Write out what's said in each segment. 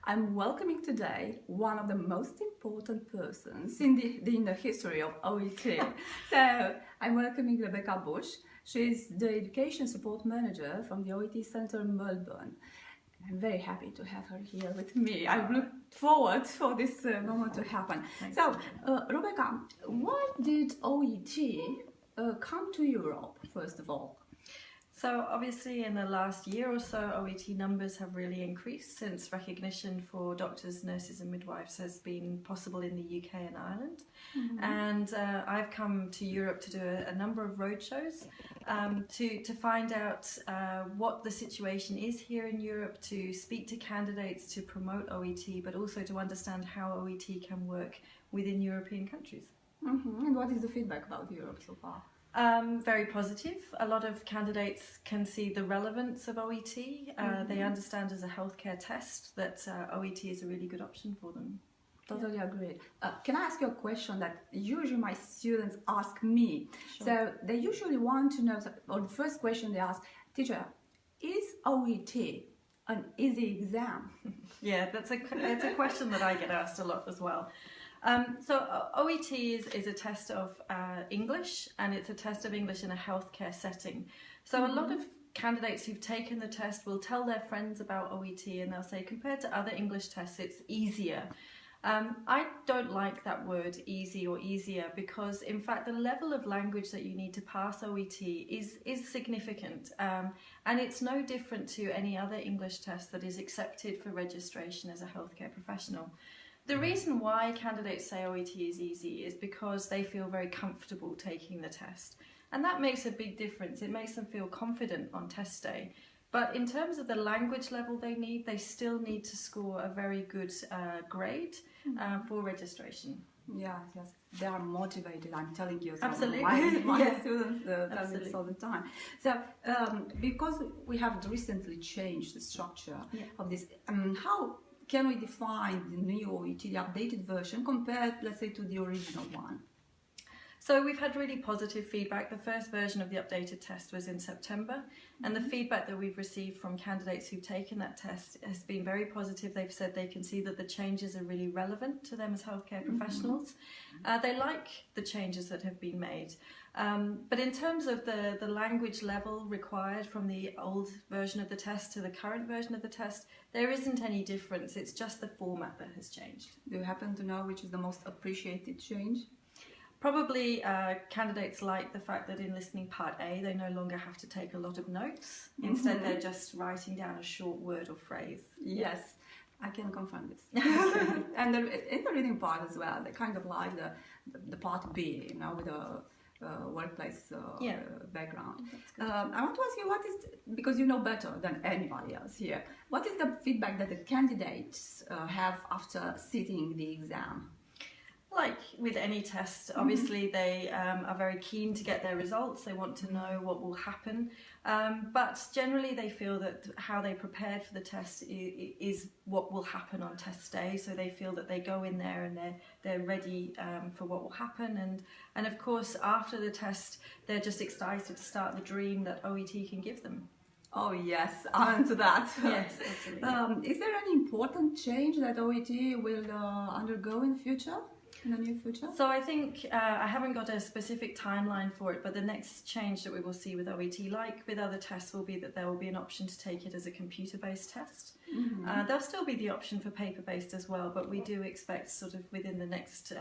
I'm welcoming today one of the most important persons in the history of OET. So I'm welcoming Rebecca Bush. She's the Education Support Manager from the OET Centre Melbourne. I'm very happy to have her here with me. I look forward for this moment to happen. So, Rebecca, why did OET come to Europe, first of all? So obviously in the last year or so, OET numbers have really increased since recognition for doctors, nurses and midwives has been possible in the UK and Ireland. Mm-hmm. And I've come to Europe to do a number of roadshows to find out what the situation is here in Europe, to speak to candidates, to promote OET, but also to understand how OET can work within European countries. Mm-hmm. And what is the feedback about Europe so far? Very positive. A lot of candidates can see the relevance of OET. They understand as a healthcare test that OET is a really good option for them. Totally agreed. Can I ask you a question that usually my students ask me? Sure. So they usually want to know, or the first question they ask, teacher, is OET an easy exam? Yeah, it's a question that I get asked a lot as well. So OET is a test of English, and it's a test of English in a healthcare setting. So a lot of candidates who've taken the test will tell their friends about OET, and they'll say compared to other English tests it's easier. I don't like that word easy or easier, because in fact the level of language that you need to pass OET is significant, and it's no different to any other English test that is accepted for registration as a healthcare professional. The reason why candidates say OET is easy is because they feel very comfortable taking the test. And that makes a big difference. It makes them feel confident on test day. But in terms of the language level they still need to score a very good grade for registration. Yes, they are motivated, I'm telling you. So absolutely. My students tell me this all the time. So, because we have recently changed the structure of this, how can we define the new OET, the updated version, compared, let's say, to the original one? So we've had really positive feedback. The first version of the updated test was in September, and the feedback that we've received from candidates who've taken that test has been very positive. They've said they can see that the changes are really relevant to them as healthcare professionals. They like the changes that have been made. But in terms of the language level required from the old version of the test to the current version of the test, there isn't any difference. It's just the format that has changed. Do you happen to know which is the most appreciated change? Probably candidates like the fact that in listening part A they no longer have to take a lot of notes. Instead they're just writing down a short word or phrase. Yes, I can confirm this. And in the reading part as well, they kind of like the part B, you know, with the workplace background. I want to ask you, what is, because you know better than anybody else here, what is the feedback that the candidates have after sitting the exam? Like with any test, obviously they are very keen to get their results. They want to know what will happen, but generally they feel that how they prepared for the test is what will happen on test day. So they feel that they go in there and they're ready for what will happen, and of course after the test they're just excited to start the dream that OET can give them. Oh yes, I'm into that. Yes, absolutely. Is there any important change that OET will undergo in future? In the near future? So I think, I haven't got a specific timeline for it, but the next change that we will see with OET, like with other tests, will be that there will be an option to take it as a computer-based test. There'll still be the option for paper-based as well, but we do expect sort of within the next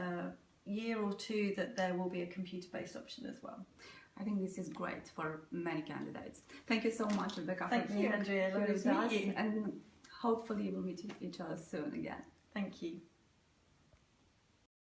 year or two that there will be a computer-based option as well. I think this is great for many candidates. Thank you so much, Rebecca. Thank you, Andrea. Lovely to meet you. And hopefully we'll meet each other soon again. Thank you.